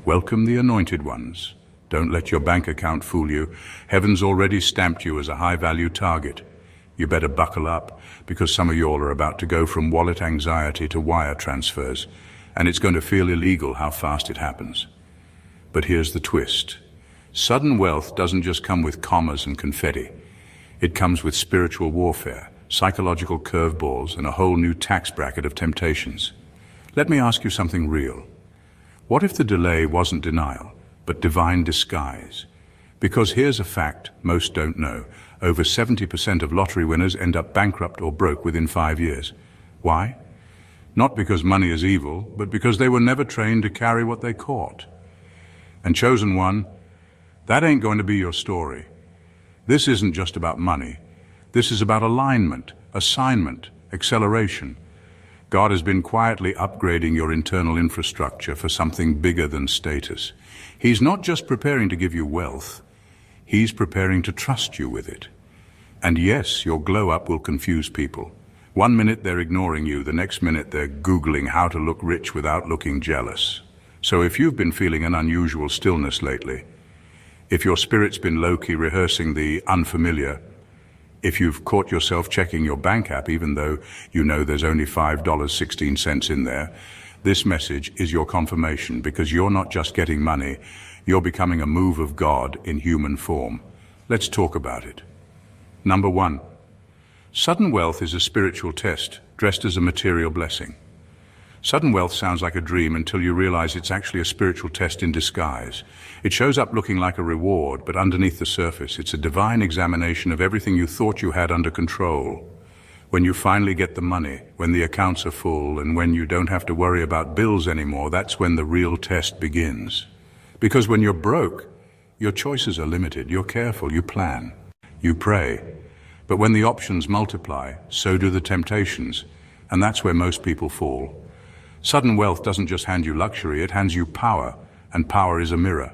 Welcome the anointed ones. Don't let your bank account fool you. Heaven's already stamped you as a high-value target. You better buckle up, because some of y'all are about to go from wallet anxiety to wire transfers, and it's going to feel illegal how fast it happens. But here's the twist. Sudden wealth doesn't just come with commas and confetti. It comes with spiritual warfare, psychological curveballs, and a whole new tax bracket of temptations. Let me ask you something real. What if the delay wasn't denial, but divine disguise? Because here's a fact most don't know. Over 70% of lottery winners end up bankrupt or broke within 5 years. Why? Not because money is evil, but because they were never trained to carry what they caught. And chosen one, that ain't going to be your story. This isn't just about money. This is about alignment, assignment, acceleration. God has been quietly upgrading your internal infrastructure for something bigger than status. He's not just preparing to give you wealth, He's preparing to trust you with it. And yes, your glow-up will confuse people. 1 minute they're ignoring you, the next minute they're Googling how to look rich without looking jealous. So if you've been feeling an unusual stillness lately, if your spirit's been low-key rehearsing the unfamiliar, if you've caught yourself checking your bank app even though you know there's only $5.16 in there, this message is your confirmation, because you're not just getting money, you're becoming a move of God in human form. Let's talk about it. Number 1. Sudden wealth is a spiritual test dressed as a material blessing. Sudden wealth sounds like a dream until you realize it's actually a spiritual test in disguise. It shows up looking like a reward, but underneath the surface, it's a divine examination of everything you thought you had under control. When you finally get the money, when the accounts are full, and when you don't have to worry about bills anymore, that's when the real test begins. Because when you're broke, your choices are limited. You're careful, you plan, you pray. But when the options multiply, so do the temptations, and that's where most people fall. Sudden wealth doesn't just hand you luxury, it hands you power, and power is a mirror.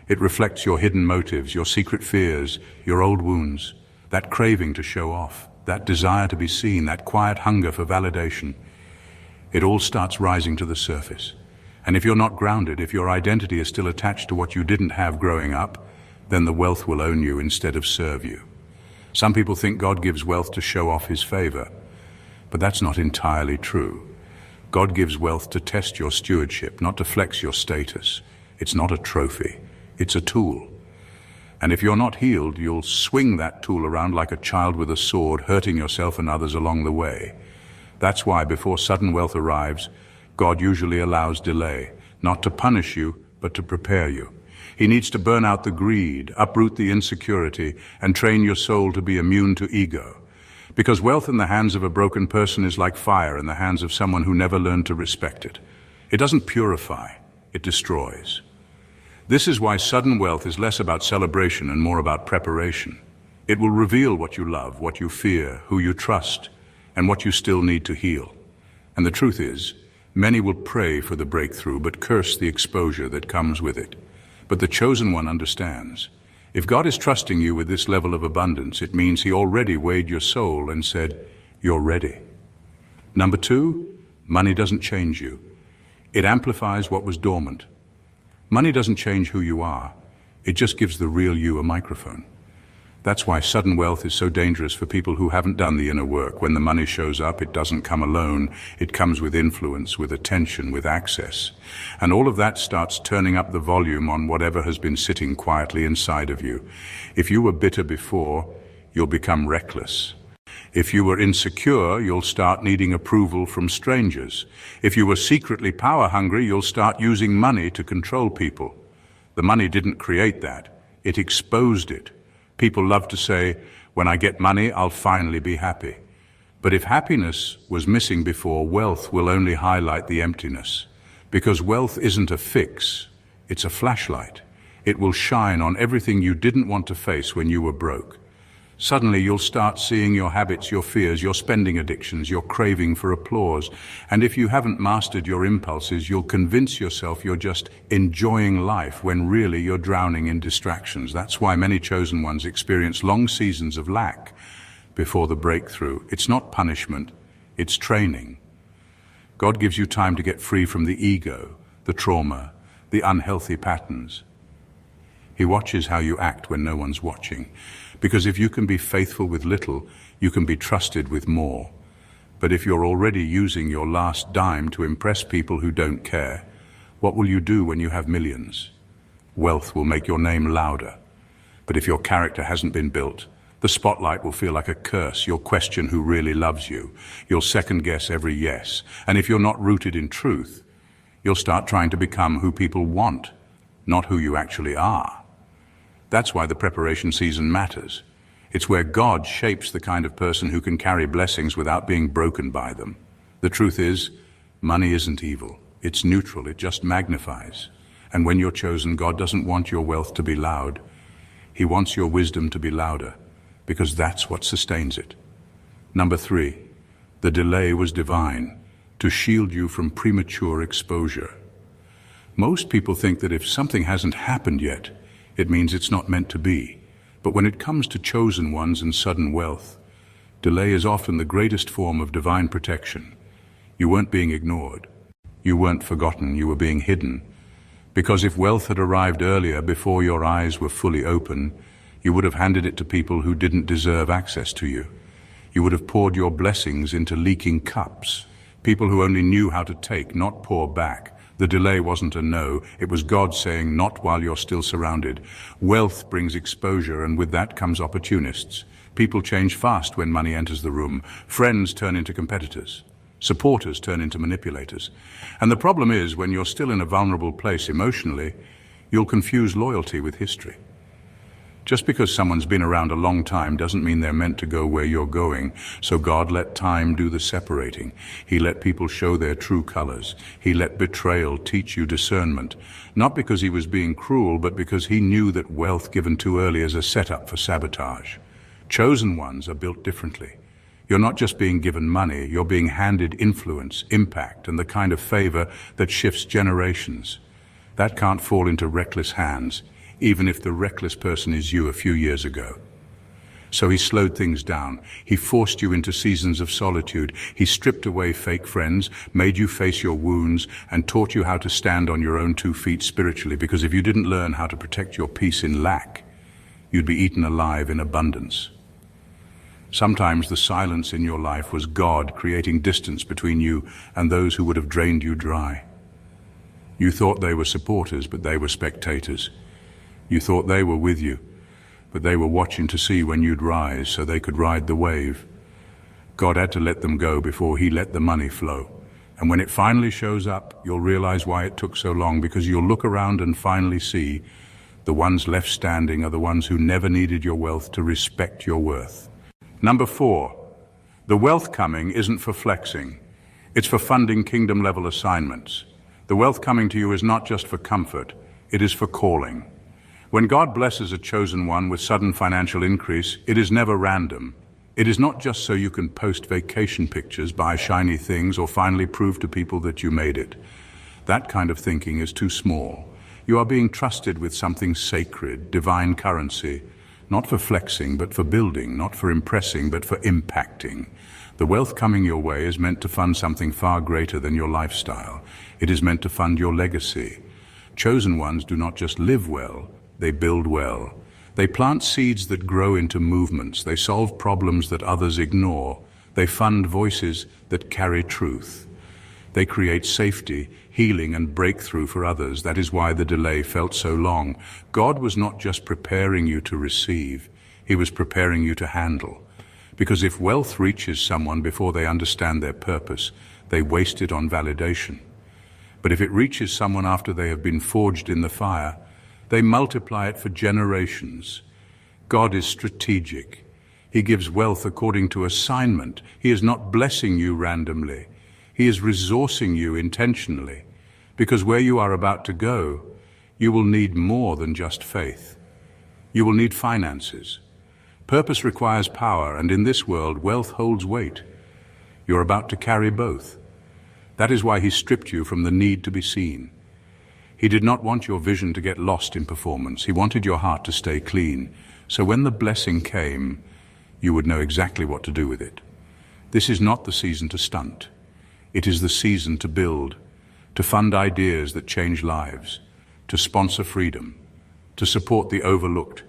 It reflects your hidden motives, your secret fears, your old wounds, that craving to show off, that desire to be seen, that quiet hunger for validation. It all starts rising to the surface. And if you're not grounded, if your identity is still attached to what you didn't have growing up, then the wealth will own you instead of serve you. Some people think God gives wealth to show off His favor, but that's not entirely true. God gives wealth to test your stewardship, not to flex your status. It's not a trophy, it's a tool. And if you're not healed, you'll swing that tool around like a child with a sword, hurting yourself and others along the way. That's why before sudden wealth arrives, God usually allows delay, not to punish you, but to prepare you. He needs to burn out the greed, uproot the insecurity, and train your soul to be immune to ego. Because wealth in the hands of a broken person is like fire in the hands of someone who never learned to respect it. It doesn't purify, it destroys. This is why sudden wealth is less about celebration and more about preparation. It will reveal what you love, what you fear, who you trust, and what you still need to heal. And the truth is, many will pray for the breakthrough but curse the exposure that comes with it. But the chosen one understands. If God is trusting you with this level of abundance, it means He already weighed your soul and said, you're ready. Number 2, money doesn't change you. It amplifies what was dormant. Money doesn't change who you are. It just gives the real you a microphone. That's why sudden wealth is so dangerous for people who haven't done the inner work. When the money shows up, it doesn't come alone. It comes with influence, with attention, with access. And all of that starts turning up the volume on whatever has been sitting quietly inside of you. If you were bitter before, you'll become reckless. If you were insecure, you'll start needing approval from strangers. If you were secretly power-hungry, you'll start using money to control people. The money didn't create that. It exposed it. People love to say, when I get money, I'll finally be happy. But if happiness was missing before, wealth will only highlight the emptiness. Because wealth isn't a fix, it's a flashlight. It will shine on everything you didn't want to face when you were broke. Suddenly you'll start seeing your habits, your fears, your spending addictions, your craving for applause. And if you haven't mastered your impulses, you'll convince yourself you're just enjoying life when really you're drowning in distractions. That's why many chosen ones experience long seasons of lack before the breakthrough. It's not punishment, it's training. God gives you time to get free from the ego, the trauma, the unhealthy patterns. He watches how you act when no one's watching, because if you can be faithful with little, you can be trusted with more. But if you're already using your last dime to impress people who don't care, what will you do when you have millions? Wealth will make your name louder. But if your character hasn't been built, the spotlight will feel like a curse. You'll question who really loves you. You'll second guess every yes. And if you're not rooted in truth, you'll start trying to become who people want, not who you actually are. That's why the preparation season matters. It's where God shapes the kind of person who can carry blessings without being broken by them. The truth is, money isn't evil. It's neutral. It just magnifies. And when you're chosen, God doesn't want your wealth to be loud. He wants your wisdom to be louder, because that's what sustains it. Number 3, the delay was divine, to shield you from premature exposure. Most people think that if something hasn't happened yet, it means it's not meant to be. But when it comes to chosen ones and sudden wealth, delay is often the greatest form of divine protection. You weren't being ignored. You weren't forgotten. You were being hidden. Because if wealth had arrived earlier, before your eyes were fully open, you would have handed it to people who didn't deserve access to you. You would have poured your blessings into leaking cups, people who only knew how to take, not pour back. The delay wasn't a no, it was God saying, not while you're still surrounded. Wealth brings exposure, and with that comes opportunists. People change fast when money enters the room. Friends turn into competitors. Supporters turn into manipulators. And the problem is, when you're still in a vulnerable place emotionally, you'll confuse loyalty with history. Just because someone's been around a long time doesn't mean they're meant to go where you're going. So God let time do the separating. He let people show their true colors. He let betrayal teach you discernment. Not because he was being cruel, but because he knew that wealth given too early is a setup for sabotage. Chosen ones are built differently. You're not just being given money, you're being handed influence, impact, and the kind of favor that shifts generations. That can't fall into reckless hands, even if the reckless person is you a few years ago. So he slowed things down. He forced you into seasons of solitude. He stripped away fake friends, made you face your wounds, and taught you how to stand on your own 2 feet spiritually, because if you didn't learn how to protect your peace in lack, you'd be eaten alive in abundance. Sometimes the silence in your life was God creating distance between you and those who would have drained you dry. You thought they were supporters, but they were spectators. You thought they were with you, but they were watching to see when you'd rise so they could ride the wave. God had to let them go before he let the money flow. And when it finally shows up, you'll realize why it took so long, because you'll look around and finally see the ones left standing are the ones who never needed your wealth to respect your worth. Number 4, the wealth coming isn't for flexing. It's for funding kingdom-level assignments. The wealth coming to you is not just for comfort, it is for calling. When God blesses a chosen one with sudden financial increase, it is never random. It is not just so you can post vacation pictures, buy shiny things, or finally prove to people that you made it. That kind of thinking is too small. You are being trusted with something sacred, divine currency, not for flexing, but for building, not for impressing, but for impacting. The wealth coming your way is meant to fund something far greater than your lifestyle. It is meant to fund your legacy. Chosen ones do not just live well, they build well. They plant seeds that grow into movements. They solve problems that others ignore. They fund voices that carry truth. They create safety, healing, and breakthrough for others. That is why the delay felt so long. God was not just preparing you to receive, he was preparing you to handle. Because if wealth reaches someone before they understand their purpose, they waste it on validation. But if it reaches someone after they have been forged in the fire, they multiply it for generations. God is strategic. He gives wealth according to assignment. He is not blessing you randomly. He is resourcing you intentionally. Because where you are about to go, you will need more than just faith. You will need finances. Purpose requires power, and in this world, wealth holds weight. You're about to carry both. That is why he stripped you from the need to be seen. He did not want your vision to get lost in performance. He wanted your heart to stay clean. So when the blessing came, you would know exactly what to do with it. This is not the season to stunt. It is the season to build, to fund ideas that change lives, to sponsor freedom, to support the overlooked,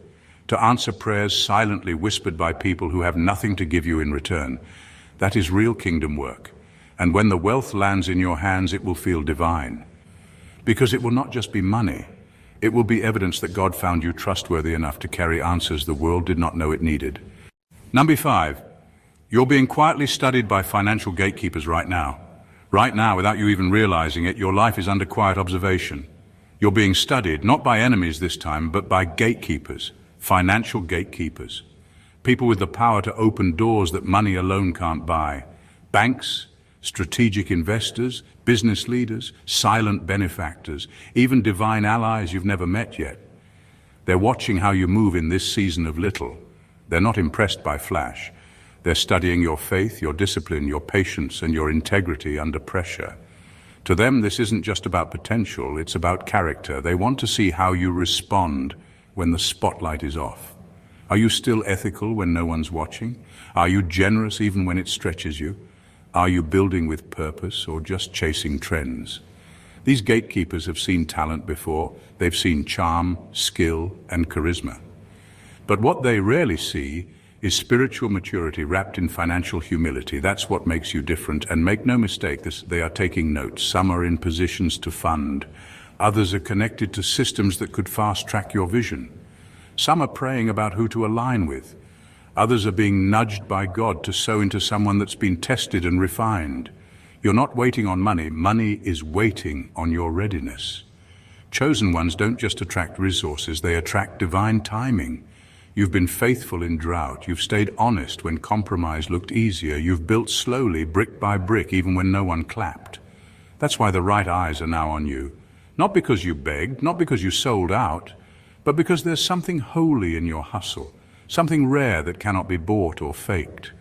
to answer prayers silently whispered by people who have nothing to give you in return. That is real kingdom work. And when the wealth lands in your hands, it will feel divine. Because it will not just be money. It will be evidence that God found you trustworthy enough to carry answers the world did not know it needed. Number 5, you're being quietly studied by financial gatekeepers right now. Right now, without you even realizing it, your life is under quiet observation. You're being studied, not by enemies this time, but by gatekeepers, financial gatekeepers. People with the power to open doors that money alone can't buy. Banks, strategic investors, business leaders, silent benefactors, even divine allies you've never met yet. They're watching how you move in this season of little. They're not impressed by flash. They're studying your faith, your discipline, your patience, and your integrity under pressure. To them, this isn't just about potential, it's about character. They want to see how you respond when the spotlight is off. Are you still ethical when no one's watching? Are you generous even when it stretches you? Are you building with purpose or just chasing trends? These gatekeepers have seen talent before. They've seen charm, skill, and charisma. But what they rarely see is spiritual maturity wrapped in financial humility. That's what makes you different. And make no mistake, they are taking notes. Some are in positions to fund. Others are connected to systems that could fast-track your vision. Some are praying about who to align with. Others are being nudged by God to sow into someone that's been tested and refined. You're not waiting on money. Money is waiting on your readiness. Chosen ones don't just attract resources, they attract divine timing. You've been faithful in drought. You've stayed honest when compromise looked easier. You've built slowly, brick by brick, even when no one clapped. That's why the right eyes are now on you. Not because you begged, not because you sold out, but because there's something holy in your hustle. Something rare that cannot be bought or faked.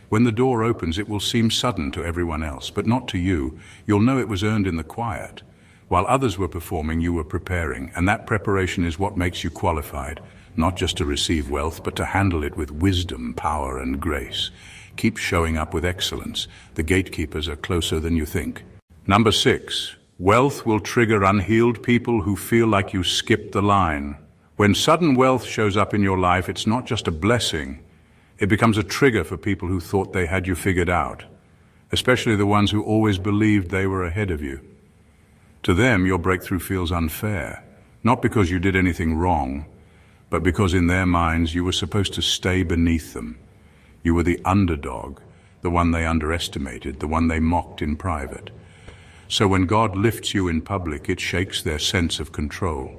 When the door opens, it will seem sudden to everyone else, but not to you. You'll know it was earned in the quiet. While others were performing, you were preparing, and that preparation is what makes you qualified, not just to receive wealth, but to handle it with wisdom, power, and grace. Keep showing up with excellence. The gatekeepers are closer than you think. Number 6, wealth will trigger unhealed people who feel like you skipped the line. When sudden wealth shows up in your life, it's not just a blessing. It becomes a trigger for people who thought they had you figured out, especially the ones who always believed they were ahead of you. To them, your breakthrough feels unfair, not because you did anything wrong, but because in their minds you were supposed to stay beneath them. You were the underdog, the one they underestimated, the one they mocked in private. So when God lifts you in public, it shakes their sense of control.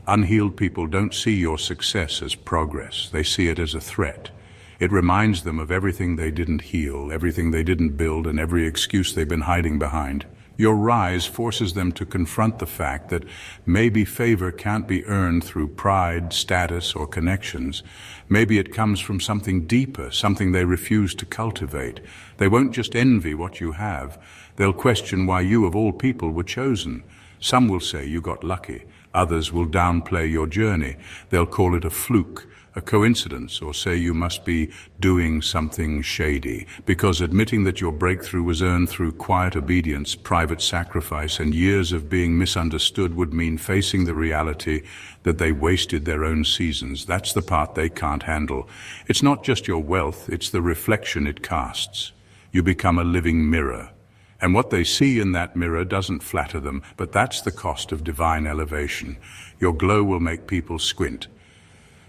Unhealed people don't see your success as progress. They see it as a threat. It reminds them of everything they didn't heal, everything they didn't build, and every excuse they've been hiding behind. Your rise forces them to confront the fact that maybe favor can't be earned through pride, status, or connections. Maybe it comes from something deeper, something they refuse to cultivate. They won't just envy what you have. They'll question why you, of all people, were chosen. Some will say you got lucky. Others will downplay your journey. They'll call it a fluke, a coincidence, or say you must be doing something shady, because admitting that your breakthrough was earned through quiet obedience, private sacrifice, and years of being misunderstood would mean facing the reality that they wasted their own seasons. That's the part they can't handle. It's not just your wealth, it's the reflection it casts. You become a living mirror. And what they see in that mirror doesn't flatter them, but that's the cost of divine elevation. Your glow will make people squint.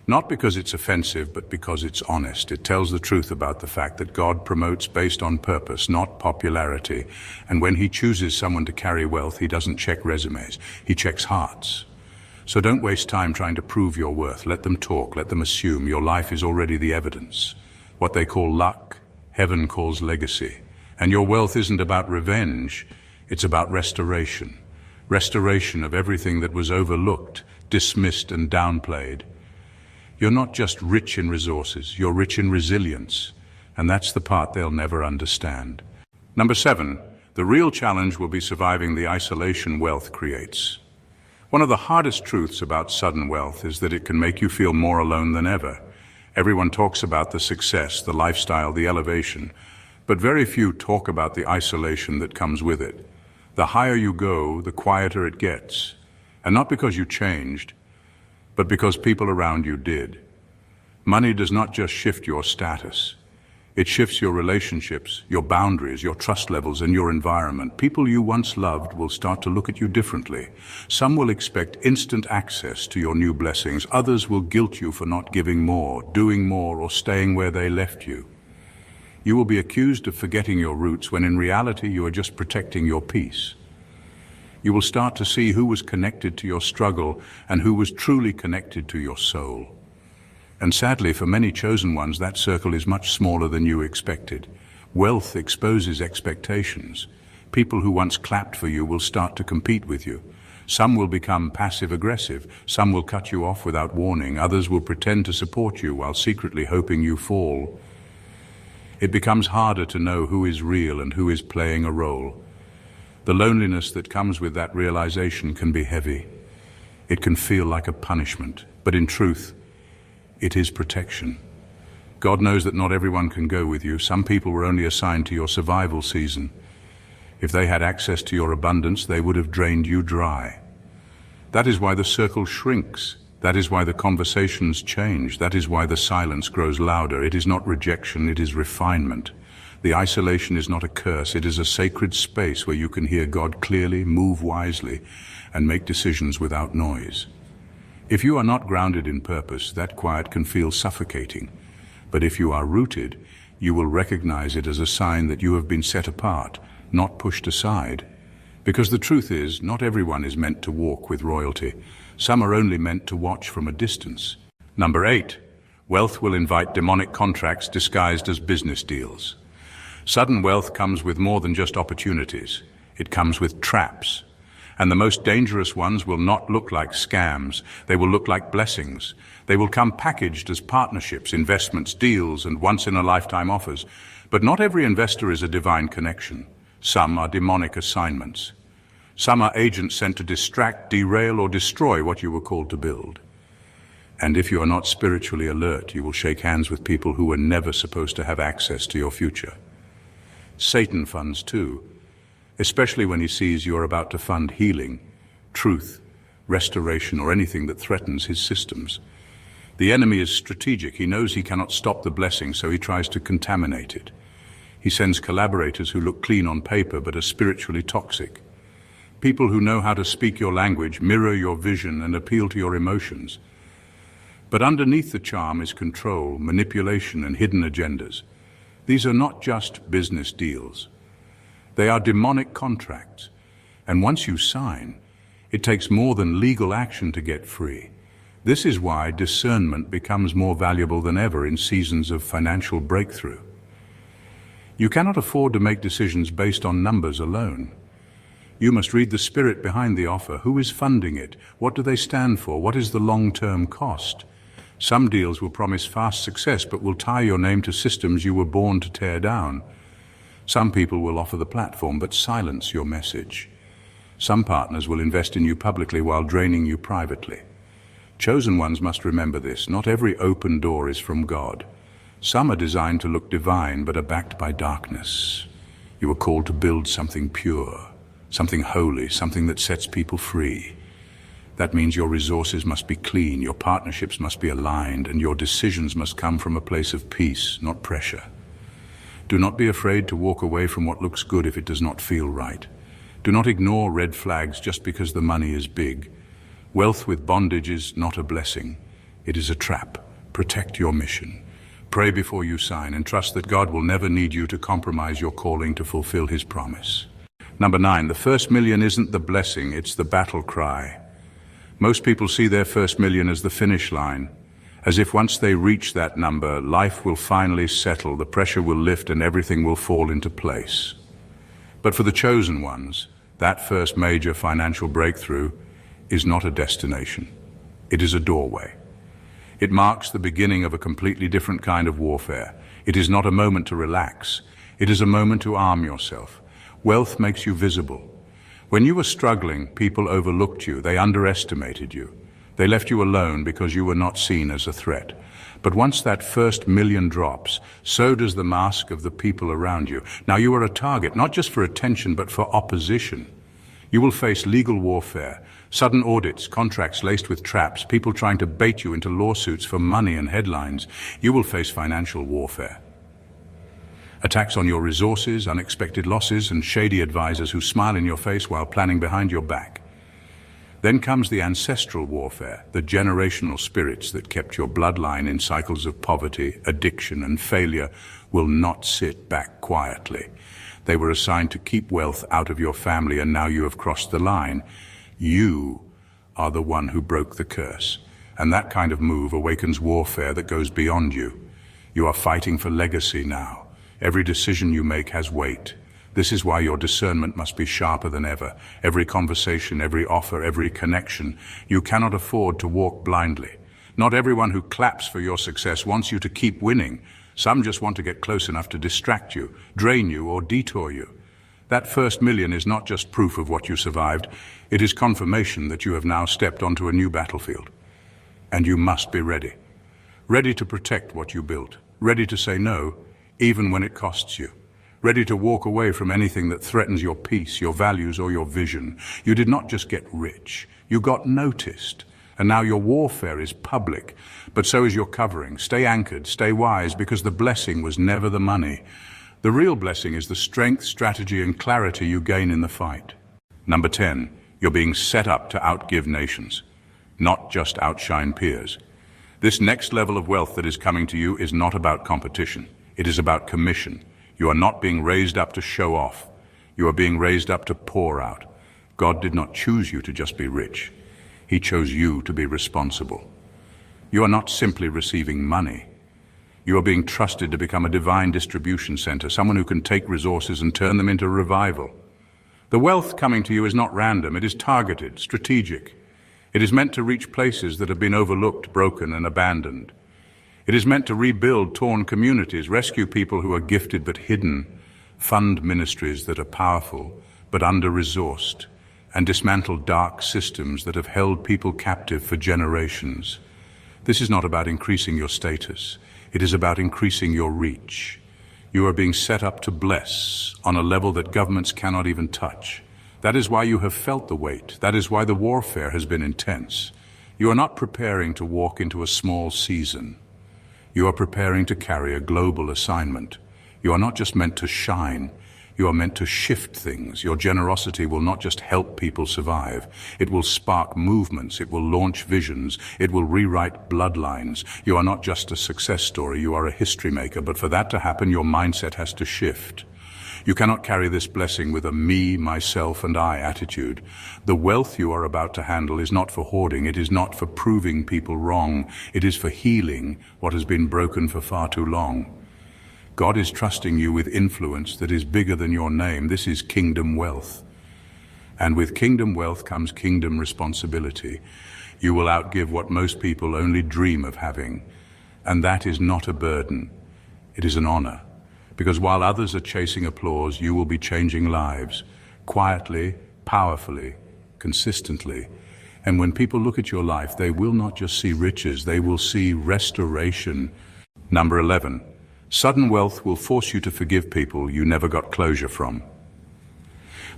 Not because it's offensive, but because it's honest. It tells the truth about the fact that God promotes based on purpose, not popularity. And when he chooses someone to carry wealth, he doesn't check resumes, he checks hearts. So don't waste time trying to prove your worth. Let them talk, let them assume. Your life is already the evidence. What they call luck, heaven calls legacy. And your wealth isn't about revenge, it's about restoration. Restoration of everything that was overlooked, dismissed, and downplayed. You're not just rich in resources, you're rich in resilience. And that's the part they'll never understand. Number 7, the real challenge will be surviving the isolation wealth creates. One of the hardest truths about sudden wealth is that it can make you feel more alone than ever. Everyone talks about the success, the lifestyle, the elevation. But very few talk about the isolation that comes with it. The higher you go, the quieter it gets. And not because you changed, but because people around you did. Money does not just shift your status. It shifts your relationships, your boundaries, your trust levels, and your environment. People you once loved will start to look at you differently. Some will expect instant access to your new blessings. Others will guilt you for not giving more, doing more, or staying where they left you. You will be accused of forgetting your roots when in reality you are just protecting your peace. You will start to see who was connected to your struggle and who was truly connected to your soul. And sadly, for many chosen ones, that circle is much smaller than you expected. Wealth exposes expectations. People who once clapped for you will start to compete with you. Some will become passive-aggressive. Some will cut you off without warning. Others will pretend to support you while secretly hoping you fall. It becomes harder to know who is real and who is playing a role. The loneliness that comes with that realization can be heavy. It can feel like a punishment, but in truth, it is protection. God knows that not everyone can go with you. Some people were only assigned to your survival season. If they had access to your abundance, they would have drained you dry. That is why the circle shrinks. That is why the conversations change. That is why the silence grows louder. It is not rejection, it is refinement. The isolation is not a curse, it is a sacred space where you can hear God clearly, move wisely, and make decisions without noise. If you are not grounded in purpose, that quiet can feel suffocating. But if you are rooted, you will recognize it as a sign that you have been set apart, not pushed aside. Because the truth is, not everyone is meant to walk with royalty. Some are only meant to watch from a distance. Number 8, wealth will invite demonic contracts disguised as business deals. Sudden wealth comes with more than just opportunities. It comes with traps. And the most dangerous ones will not look like scams. They will look like blessings. They will come packaged as partnerships, investments, deals, and once-in-a-lifetime offers. But not every investor is a divine connection. Some are demonic assignments. Some are agents sent to distract, derail, or destroy what you were called to build. And if you are not spiritually alert, you will shake hands with people who were never supposed to have access to your future. Satan funds too, especially when he sees you are about to fund healing, truth, restoration, or anything that threatens his systems. The enemy is strategic. He knows he cannot stop the blessing, so he tries to contaminate it. He sends collaborators who look clean on paper but are spiritually toxic. People who know how to speak your language, mirror your vision, and appeal to your emotions. But underneath the charm is control, manipulation, and hidden agendas. These are not just business deals. They are demonic contracts. And once you sign, it takes more than legal action to get free. This is why discernment becomes more valuable than ever in seasons of financial breakthrough. You cannot afford to make decisions based on numbers alone. You must read the spirit behind the offer. Who is funding it? What do they stand for? What is the long-term cost? Some deals will promise fast success but will tie your name to systems you were born to tear down. Some people will offer the platform but silence your message. Some partners will invest in you publicly while draining you privately. Chosen ones must remember this. Not every open door is from God. Some are designed to look divine but are backed by darkness. You are called to build something pure, something holy, something that sets people free. That means your resources must be clean, your partnerships must be aligned, and your decisions must come from a place of peace, not pressure. Do not be afraid to walk away from what looks good if it does not feel right. Do not ignore red flags just because the money is big. Wealth with bondage is not a blessing. It is a trap. Protect your mission. Pray before you sign and trust that God will never need you to compromise your calling to fulfill His promise. Number 9, the first million isn't the blessing, it's the battle cry. Most people see their first million as the finish line, as if once they reach that number, life will finally settle, the pressure will lift, and everything will fall into place. But for the chosen ones, that first major financial breakthrough is not a destination. It is a doorway. It marks the beginning of a completely different kind of warfare. It is not a moment to relax. It is a moment to arm yourself. Wealth makes you visible. When you were struggling, people overlooked you. They underestimated you. They left you alone because you were not seen as a threat. But once that first million drops, so does the mask of the people around you. Now you are a target, not just for attention, but for opposition. You will face legal warfare, Sudden audits, contracts laced with traps, people trying to bait you into lawsuits for money and headlines. You will face financial warfare. Attacks on your resources, unexpected losses, and shady advisors who smile in your face while planning behind your back. Then comes the ancestral warfare, the generational spirits that kept your bloodline in cycles of poverty, addiction, and failure will not sit back quietly. They were assigned to keep wealth out of your family, and now you have crossed the line. You are the one who broke the curse, and that kind of move awakens warfare that goes beyond you. You are fighting for legacy now. Every decision you make has weight. This is why your discernment must be sharper than ever. Every conversation, every offer, every connection. You cannot afford to walk blindly. Not everyone who claps for your success wants you to keep winning. Some just want to get close enough to distract you, drain you, or detour you. That first million is not just proof of what you survived. It is confirmation that you have now stepped onto a new battlefield. And you must be ready. Ready to protect what you built. Ready to say no, even when it costs you. Ready to walk away from anything that threatens your peace, your values, or your vision. You did not just get rich, you got noticed. And now your warfare is public, but so is your covering. Stay anchored, stay wise, because the blessing was never the money. The real blessing is the strength, strategy, and clarity you gain in the fight. Number 10, you're being set up to outgive nations, not just outshine peers. This next level of wealth that is coming to you is not about competition. It is about commission. You are not being raised up to show off. You are being raised up to pour out. God did not choose you to just be rich. He chose you to be responsible. You are not simply receiving money. You are being trusted to become a divine distribution center, someone who can take resources and turn them into revival. The wealth coming to you is not random. It is targeted, strategic. It is meant to reach places that have been overlooked, broken, and abandoned. It is meant to rebuild torn communities, rescue people who are gifted but hidden, fund ministries that are powerful but under-resourced, and dismantle dark systems that have held people captive for generations. This is not about increasing your status. It is about increasing your reach. You are being set up to bless on a level that governments cannot even touch. That is why you have felt the weight. That is why the warfare has been intense. You are not preparing to walk into a small season. You are preparing to carry a global assignment. You are not just meant to shine, you are meant to shift things. Your generosity will not just help people survive. It will spark movements, it will launch visions, it will rewrite bloodlines. You are not just a success story, you are a history maker, but for that to happen, your mindset has to shift. You cannot carry this blessing with a me, myself, and I attitude. The wealth you are about to handle is not for hoarding. It is not for proving people wrong. It is for healing what has been broken for far too long. God is trusting you with influence that is bigger than your name. This is kingdom wealth. And with kingdom wealth comes kingdom responsibility. You will outgive what most people only dream of having. And that is not a burden. It is an honor. Because while others are chasing applause, you will be changing lives, quietly, powerfully, consistently. And when people look at your life, they will not just see riches, they will see restoration. Number 11, sudden wealth will force you to forgive people you never got closure from.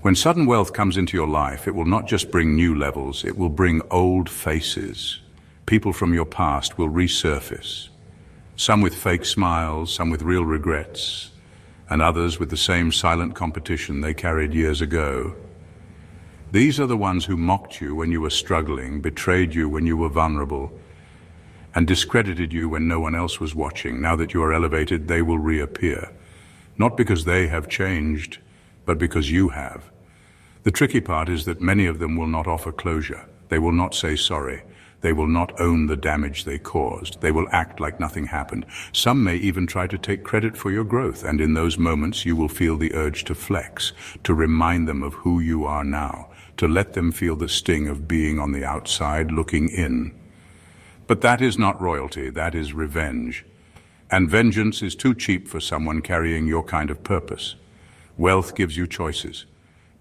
When sudden wealth comes into your life, it will not just bring new levels, it will bring old faces. People from your past will resurface. Some with fake smiles, some with real regrets, and others with the same silent competition they carried years ago. These are the ones who mocked you when you were struggling, betrayed you when you were vulnerable, and discredited you when no one else was watching. Now that you are elevated, they will reappear. Not because they have changed, but because you have. The tricky part is that many of them will not offer closure. They will not say sorry. They will not own the damage they caused. They will act like nothing happened. Some may even try to take credit for your growth, and in those moments you will feel the urge to flex, to remind them of who you are now, to let them feel the sting of being on the outside looking in. But that is not royalty, that is revenge. And vengeance is too cheap for someone carrying your kind of purpose. Wealth gives you choices,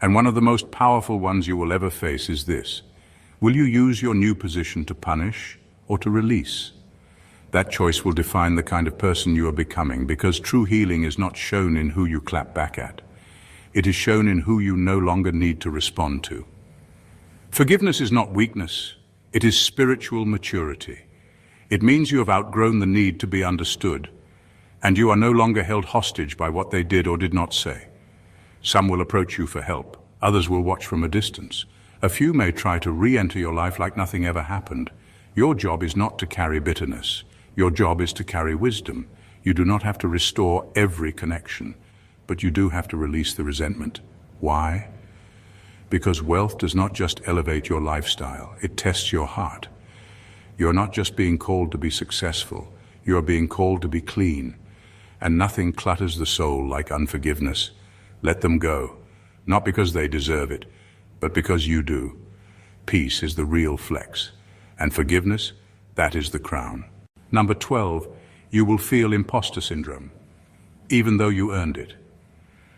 and one of the most powerful ones you will ever face is this. Will you use your new position to punish or to release? That choice will define the kind of person you are becoming, because true healing is not shown in who you clap back at. It is shown in who you no longer need to respond to. Forgiveness is not weakness, it is spiritual maturity. It means you have outgrown the need to be understood, and you are no longer held hostage by what they did or did not say. Some will approach you for help, others will watch from a distance. A few may try to re-enter your life like nothing ever happened. Your job is not to carry bitterness. Your job is to carry wisdom. You do not have to restore every connection, but you do have to release the resentment. Why? Because wealth does not just elevate your lifestyle, it tests your heart. You are not just being called to be successful, you are being called to be clean. And nothing clutters the soul like unforgiveness. Let them go, not because they deserve it, but because you do. Peace is the real flex, and forgiveness, that is the crown. Number 12, you will feel imposter syndrome, even though you earned it.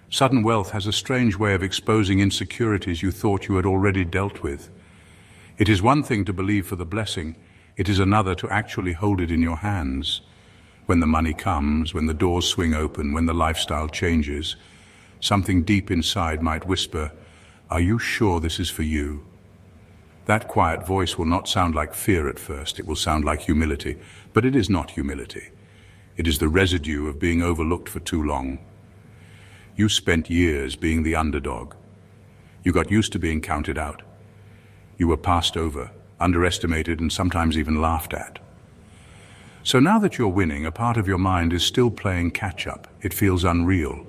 Sudden wealth has a strange way of exposing insecurities you thought you had already dealt with. It is one thing to believe for the blessing, it is another to actually hold it in your hands. When the money comes, when the doors swing open, when the lifestyle changes, something deep inside might whisper, "Are you sure this is for you?" That quiet voice will not sound like fear at first, it will sound like humility, but it is not humility. It is the residue of being overlooked for too long. You spent years being the underdog. You got used to being counted out. You were passed over, underestimated, and sometimes even laughed at. So now that you're winning, a part of your mind is still playing catch-up. It feels unreal.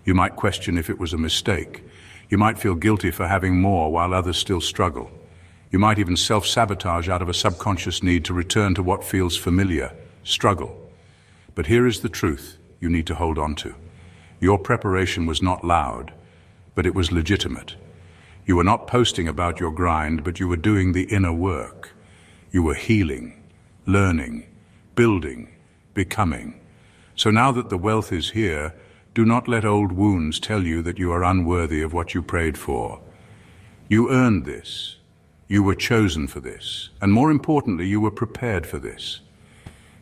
You might question if it was a mistake. You might feel guilty for having more while others still struggle. You might even self-sabotage out of a subconscious need to return to what feels familiar, struggle. But here is the truth you need to hold on to. Your preparation was not loud, but it was legitimate. You were not posting about your grind, but you were doing the inner work. You were healing, learning, building, becoming. So now that the wealth is here, do not let old wounds tell you that you are unworthy of what you prayed for. You earned this. You were chosen for this. And more importantly, you were prepared for this.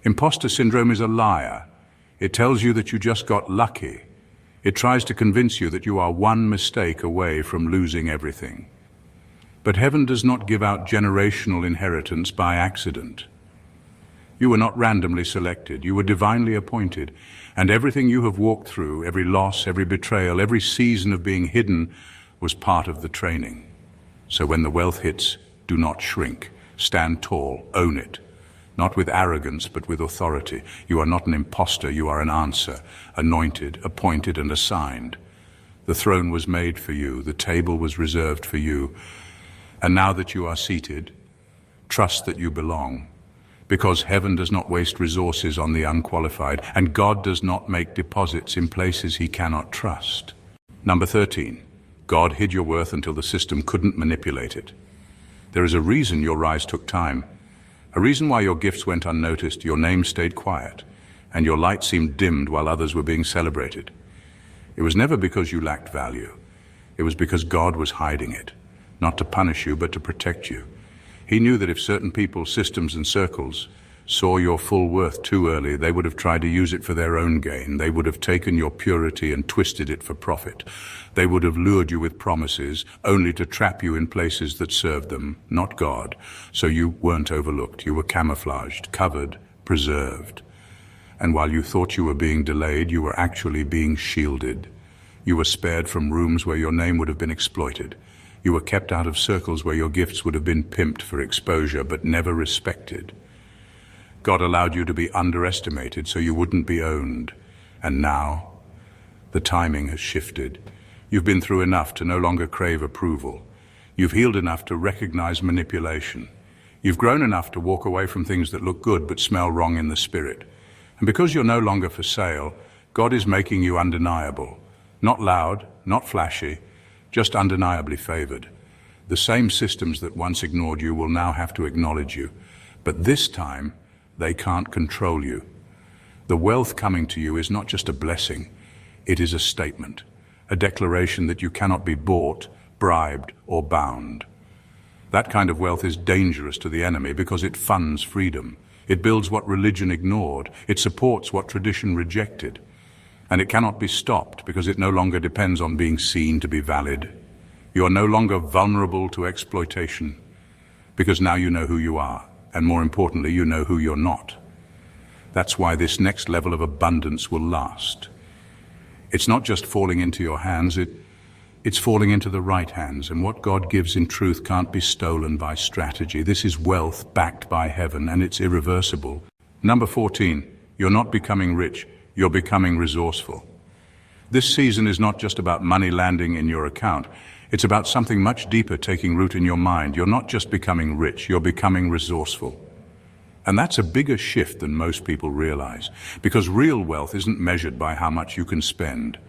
Imposter syndrome is a liar. It tells you that you just got lucky. It tries to convince you that you are one mistake away from losing everything. But heaven does not give out generational inheritance by accident. You were not randomly selected, you were divinely appointed, and everything you have walked through, every loss, every betrayal, every season of being hidden, was part of the training. So when the wealth hits, do not shrink. Stand tall, own it. Not with arrogance, but with authority. You are not an imposter, you are an answer, anointed, appointed, and assigned. The throne was made for you, the table was reserved for you. And now that you are seated, trust that you belong. Because heaven does not waste resources on the unqualified, and God does not make deposits in places he cannot trust. Number 13, God hid your worth until the system couldn't manipulate it. There is a reason your rise took time. A reason why your gifts went unnoticed, your name stayed quiet, and your light seemed dimmed while others were being celebrated. It was never because you lacked value. It was because God was hiding it, not to punish you, but to protect you. He knew that if certain people, systems, and circles saw your full worth too early, they would have tried to use it for their own gain. They would have taken your purity and twisted it for profit. They would have lured you with promises, only to trap you in places that served them, not God. So you weren't overlooked. You were camouflaged, covered, preserved. And while you thought you were being delayed, you were actually being shielded. You were spared from rooms where your name would have been exploited. You were kept out of circles where your gifts would have been pimped for exposure, but never respected. God allowed you to be underestimated so you wouldn't be owned. And now, the timing has shifted. You've been through enough to no longer crave approval. You've healed enough to recognize manipulation. You've grown enough to walk away from things that look good but smell wrong in the spirit. And because you're no longer for sale, God is making you undeniable. Not loud, not flashy, just undeniably favored. The same systems that once ignored you will now have to acknowledge you. But this time, they can't control you. The wealth coming to you is not just a blessing, it is a statement, a declaration that you cannot be bought, bribed, or bound. That kind of wealth is dangerous to the enemy because it funds freedom. It builds what religion ignored. It supports what tradition rejected. And it cannot be stopped because it no longer depends on being seen to be valid. You are no longer vulnerable to exploitation, because now you know who you are, and more importantly, you know who you're not. That's why this next level of abundance will last. It's not just falling into your hands, it's falling into the right hands, and what God gives in truth can't be stolen by strategy. This is wealth backed by heaven, and it's irreversible. Number 14, you're not becoming rich, you're becoming resourceful. This season is not just about money landing in your account. It's about something much deeper taking root in your mind. You're not just becoming rich, you're becoming resourceful. And that's a bigger shift than most people realize, because real wealth isn't measured by how much you can spend.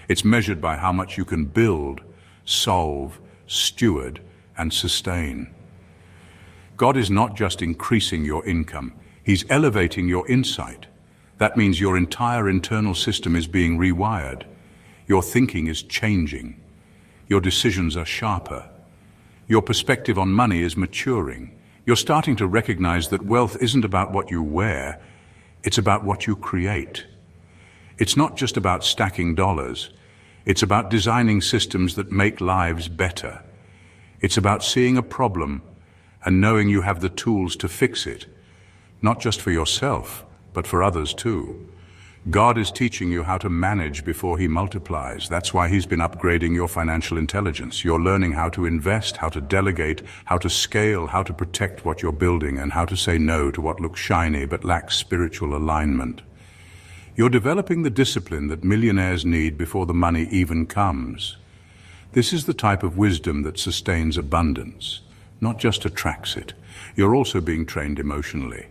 It's measured by how much you can build, solve, steward, and sustain. God is not just increasing your income, He's elevating your insight. That means your entire internal system is being rewired. Your thinking is changing. Your decisions are sharper. Your perspective on money is maturing. You're starting to recognize that wealth isn't about what you wear, it's about what you create. It's not just about stacking dollars. It's about designing systems that make lives better. It's about seeing a problem and knowing you have the tools to fix it, not just for yourself, but for others too. God is teaching you how to manage before He multiplies. That's why He's been upgrading your financial intelligence. You're learning how to invest, how to delegate, how to scale, how to protect what you're building, and how to say no to what looks shiny but lacks spiritual alignment. You're developing the discipline that millionaires need before the money even comes. This is the type of wisdom that sustains abundance, not just attracts it. You're also being trained emotionally,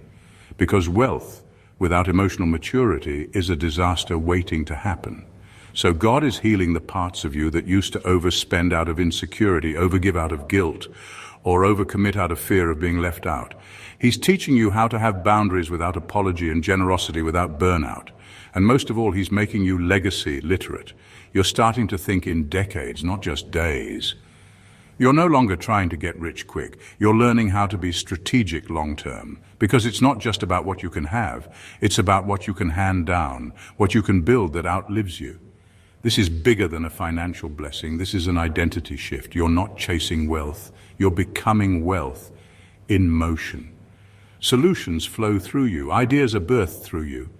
because wealth without emotional maturity is a disaster waiting to happen. So God is healing the parts of you that used to overspend out of insecurity, overgive out of guilt, or overcommit out of fear of being left out. He's teaching you how to have boundaries without apology and generosity without burnout. And most of all, He's making you legacy literate. You're starting to think in decades, not just days. You're no longer trying to get rich quick. You're learning how to be strategic long-term, because it's not just about what you can have. It's about what you can hand down, what you can build that outlives you. This is bigger than a financial blessing. This is an identity shift. You're not chasing wealth. You're becoming wealth in motion. Solutions flow through you. Ideas are birthed through you.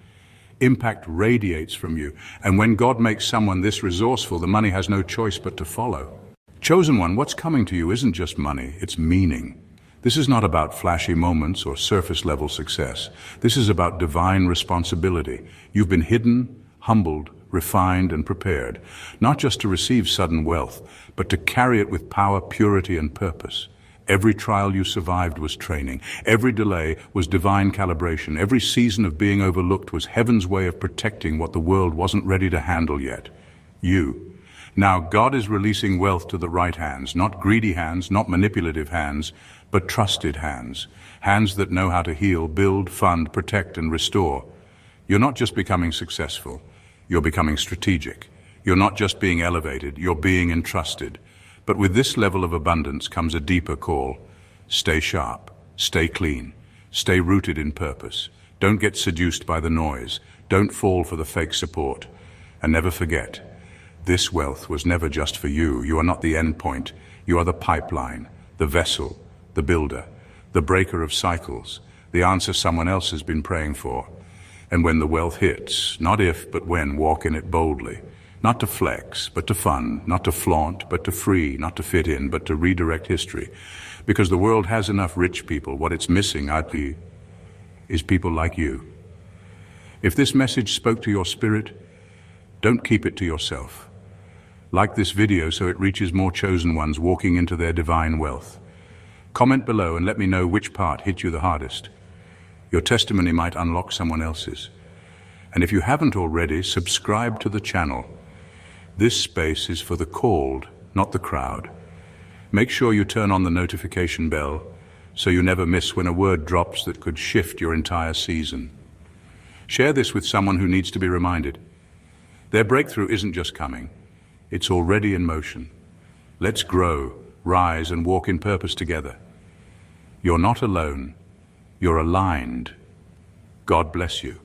Impact radiates from you. And when God makes someone this resourceful, the money has no choice but to follow. Chosen one, what's coming to you isn't just money, it's meaning. This is not about flashy moments or surface-level success. This is about divine responsibility. You've been hidden, humbled, refined, and prepared, not just to receive sudden wealth, but to carry it with power, purity, and purpose. Every trial you survived was training. Every delay was divine calibration. Every season of being overlooked was heaven's way of protecting what the world wasn't ready to handle yet. You. Now God is releasing wealth to the right hands, not greedy hands, not manipulative hands, but trusted hands. Hands that know how to heal, build, fund, protect, and restore. You're not just becoming successful, you're becoming strategic. You're not just being elevated, you're being entrusted. But with this level of abundance comes a deeper call. Stay sharp, stay clean, stay rooted in purpose. Don't get seduced by the noise. Don't fall for the fake support. And never forget, this wealth was never just for you. You are not the end point. You are the pipeline, the vessel, the builder, the breaker of cycles, the answer someone else has been praying for. And when the wealth hits, not if, but when, walk in it boldly. Not to flex, but to fund, not to flaunt, but to free, not to fit in, but to redirect history. Because the world has enough rich people. What it's missing, I believe, is people like you. If this message spoke to your spirit, don't keep it to yourself. Like this video so it reaches more chosen ones walking into their divine wealth. Comment below and let me know which part hit you the hardest. Your testimony might unlock someone else's. And if you haven't already, subscribe to the channel. This space is for the called, not the crowd. Make sure you turn on the notification bell so you never miss when a word drops that could shift your entire season. Share this with someone who needs to be reminded. Their breakthrough isn't just coming, it's already in motion. Let's grow, rise, and walk in purpose together. You're not alone, you're aligned. God bless you.